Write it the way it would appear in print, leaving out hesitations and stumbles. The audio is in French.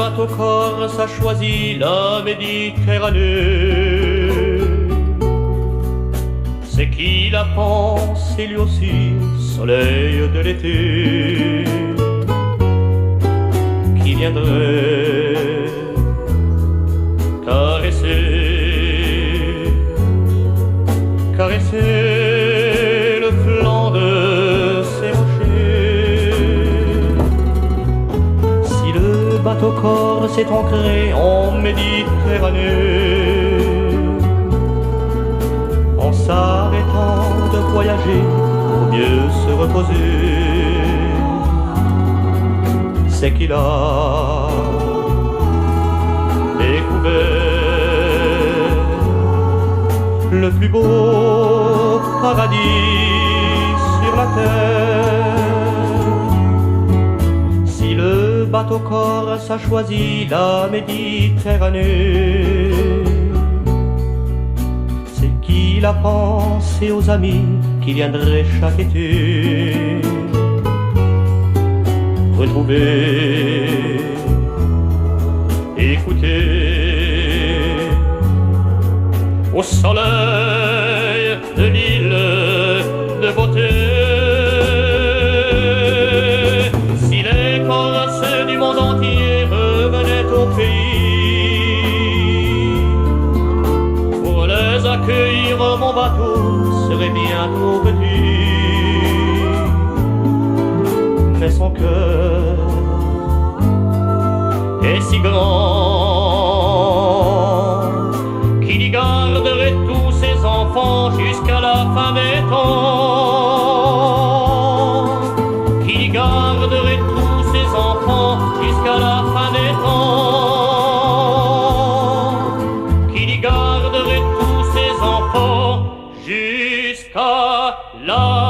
bateau corse a choisi la Méditerranée, c'est qu'il a pensé lui aussi au soleil de l'été qui viendrait caresser le flanc de ses rochers. Si le bateau corse est ancré en Méditerranée, en s'arrêtant de voyager pour mieux se reposer, c'est qu'il a découvert le plus beau paradis sur la terre. Si le bateau corse a choisi la Méditerranée, c'est qu'il a pensé aux amis qui viendraient chaque été retrouver, écouter au soleil de l'île de beauté. Si les Corses du monde entier revenaient au pays, pour les accueillir, mon bateau serait bientôt petit. Mais son cœur est si grand qu'il y garderait tous ses enfants jusqu'à la fin des temps, qu'il y garderait tous ses enfants jusqu'à la fin des temps, qu'il y garderait tous ses enfants jusqu'à la